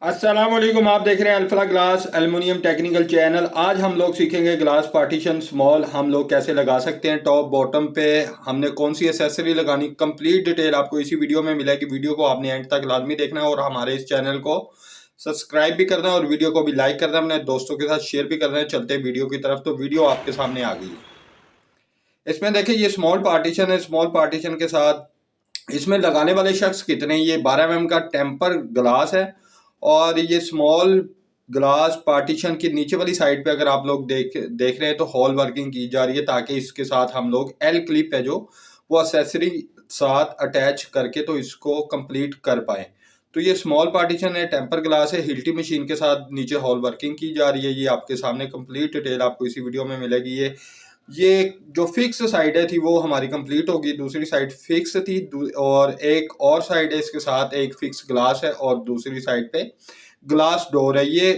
अस्सलाम वालेकुम। आप देख रहे हैं alpha glass aluminium technical channel. आज हम लोग सीखेंगे ग्लास पार्टीशन स्मॉल हम लोग कैसे लगा सकते हैं। टॉप बॉटम पे हमने कौन सी एसेसरी लगानी, कंप्लीट डिटेल आपको इसी वीडियो में मिलेगी। वीडियो को आपने एंड तक लाजमी देखना है और हमारे इस चैनल को सब्सक्राइब भी करना है और वीडियो को भी लाइक करना है, अपने दोस्तों के साथ शेयर भी करना है। चलते वीडियो की तरफ। तो वीडियो आपके सामने आ गई है। इसमें देखिए ये स्मॉल पार्टीशन है। स्मॉल पार्टीशन के साथ इसमें लगाने वाले शख्स कितने, ये 12 mm का टेम्पर ग्लास है और ये स्मॉल ग्लास पार्टीशन की नीचे वाली साइड पे अगर आप लोग देख रहे हैं तो हॉल वर्किंग की जा रही है, ताकि इसके साथ हम लोग एल क्लिप है जो वो एक्सेसरी साथ अटैच करके तो इसको कंप्लीट कर पाए। तो ये स्मॉल पार्टीशन है, टेम्पर ग्लास है, हिल्टी मशीन के साथ नीचे हॉल वर्किंग की जा रही है। ये आपके सामने कंप्लीट डिटेल आपको इसी वीडियो में मिलेगी। ये जो फिक्स साइड है थी वो हमारी कंप्लीट होगी, दूसरी साइड फिक्स थी और एक और साइड है इसके साथ एक फिक्स ग्लास है और दूसरी साइड पे ग्लास डोर है। ये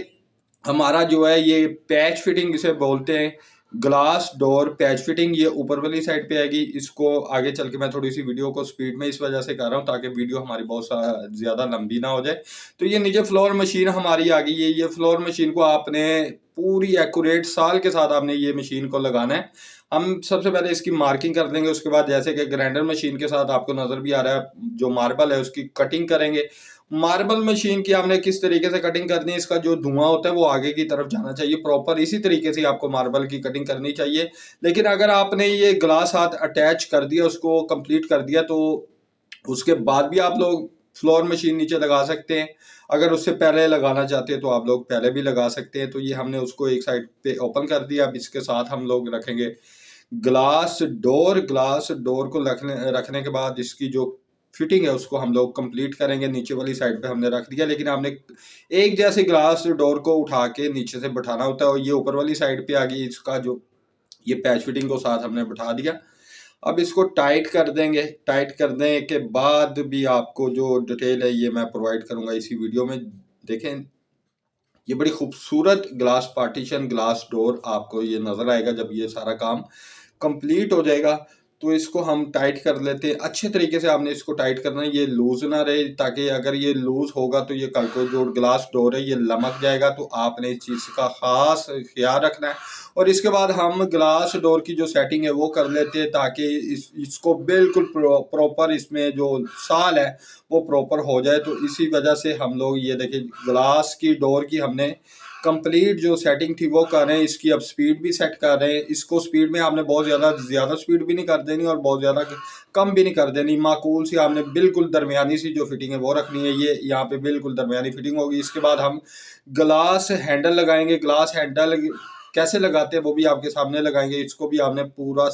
हमारा जो है ये पैच फिटिंग इसे बोलते हैं, ग्लास डोर पैच फिटिंग, ये ऊपर वाली साइड पे आएगी। इसको आगे चल के मैं थोड़ी सी वीडियो को स्पीड में इस वजह से कर रहा हूँ ताकि वीडियो हमारी बहुत ज़्यादा लंबी ना हो जाए। तो ये नीचे फ्लोर मशीन हमारी आ गई है। ये फ्लोर मशीन को आपने पूरी एक्यूरेट साल के साथ आपने ये मशीन को लगाना है। हम सबसे पहले इसकी मार्किंग कर देंगे, उसके बाद जैसे कि ग्राइंडर मशीन के साथ आपको नज़र भी आ रहा है जो मार्बल है उसकी कटिंग करेंगे। मार्बल मशीन की आपने किस तरीके से कटिंग करनी है, इसका जो धुआं होता है वो आगे की तरफ जाना चाहिए प्रॉपर, इसी तरीके से आपको मार्बल की कटिंग करनी चाहिए। लेकिन अगर आपने ये ग्लास साथ अटैच कर दिया, उसको कंप्लीट कर दिया, तो उसके बाद भी आप लोग फ्लोर मशीन नीचे लगा सकते हैं। अगर उससे पहले लगाना चाहते हैं तो आप लोग पहले भी लगा सकते हैं। तो ये हमने उसको एक साइड पे ओपन कर दिया। अब इसके साथ हम लोग रखेंगे ग्लास डोर। ग्लास डोर को रखने के बाद इसकी जो फिटिंग है उसको हम लोग कंप्लीट करेंगे। नीचे वाली साइड पे हमने रख दिया, लेकिन हमने एक जैसे ग्लास डोर को उठा के नीचे से बैठाना होता है और ये ऊपर वाली साइड पे आ गई। इसका जो ये पैच फिटिंग को साथ हमने बैठा दिया। अब इसको टाइट कर देंगे। टाइट करने के बाद भी आपको जो डिटेल है ये मैं प्रोवाइड करूंगा इसी वीडियो में। देखें ये बड़ी खूबसूरत ग्लास पार्टीशन ग्लास डोर आपको ये नज़र आएगा जब ये सारा काम कंप्लीट हो जाएगा। तो इसको हम टाइट कर लेते हैं। अच्छे तरीके से आपने इसको टाइट करना है, ये लूज ना रहे, ताकि अगर ये लूज होगा तो ये कल को जो ग्लास डोर है ये लमक जाएगा। तो आपने इस चीज़ का ख़ास ख्याल रखना है। और इसके बाद हम ग्लास डोर की जो सेटिंग है वो कर लेते हैं, ताकि इसको बिल्कुल प्रॉपर इसमें जो साल है वो प्रॉपर हो जाए। तो इसी वजह से हम लोग ये देखिए ग्लास की डोर की हमने कंप्लीट जो सेटिंग थी वो कर रहे हैं। इसकी अब स्पीड भी सेट कर रहे हैं। इसको स्पीड में आपने बहुत ज़्यादा स्पीड भी नहीं कर देनी और बहुत ज़्यादा कम भी नहीं कर देनी, माकूल सी आपने बिल्कुल दरमियानी सी जो फिटिंग है वो रखनी है। ये यहाँ पे बिल्कुल दरमियानी फिटिंग होगी। इसके बाद हम ग्लास हैंडल लगाएंगे। ग्लास हैंडल कैसे लगाते हैं वो भी आपके सामने लगाएंगे। इसको भी आपने पूरा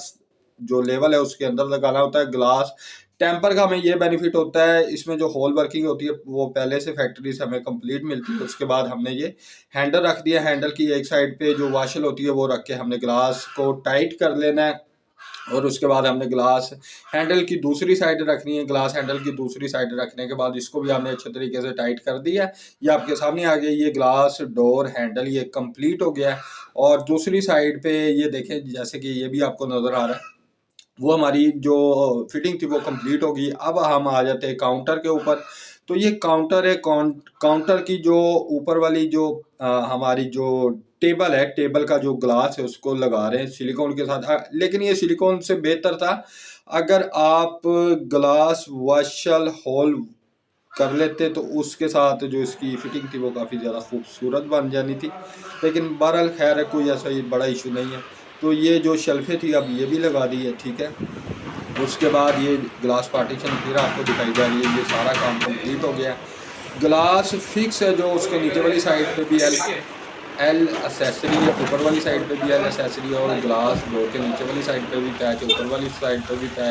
जो लेवल है उसके अंदर लगाना होता है। ग्लास टेम्पर का हमें ये बेनिफिट होता है, इसमें जो होल वर्किंग होती है वो पहले से फैक्ट्री से हमें कंप्लीट मिलती है। उसके बाद हमने ये हैंडल रख दिया। हैंडल की एक साइड पे जो वाशल होती है वो रख के हमने ग्लास को टाइट कर लेना है और उसके बाद हमने ग्लास हैंडल की दूसरी साइड रखनी है। ग्लास हैंडल की दूसरी साइड रखने के बाद इसको भी हमने अच्छे तरीके से टाइट कर दिया है। ये आपके सामने आ गया, ये ग्लास डोर हैंडल ये कंप्लीट हो गया है। और दूसरी साइड पे ये देखें जैसे कि ये भी आपको नज़र आ रहा है, वो हमारी जो फिटिंग थी वो कंप्लीट होगी। अब हम आ जाते हैं काउंटर के ऊपर। तो ये काउंटर है। काउंटर की जो ऊपर वाली जो हमारी जो टेबल है, टेबल का जो ग्लास है उसको लगा रहे हैं सिलिकॉन के साथ। लेकिन ये सिलिकॉन से बेहतर था अगर आप ग्लास वाशल होल कर लेते, तो उसके साथ जो इसकी फिटिंग थी वो काफ़ी ज़्यादा खूबसूरत बन जानी थी। लेकिन बहरहाल खैर है, कोई ऐसा ही बड़ा इशू नहीं है। तो ये जो शेल्फे थी अब ये भी लगा दी है, ठीक है। उसके बाद ये ग्लास पार्टीशन फिर आपको दिखाई जा रही है। ये सारा काम कंप्लीट हो गया। ग्लास फिक्स है जो उसके नीचे वाली साइड पे भी एल एसेसरी है, ऊपर वाली साइड पे भी एल एसेसरी और ग्लास डोर के नीचे वाली साइड पे भी पैच, ऊपर वाली साइड पे भी पैच।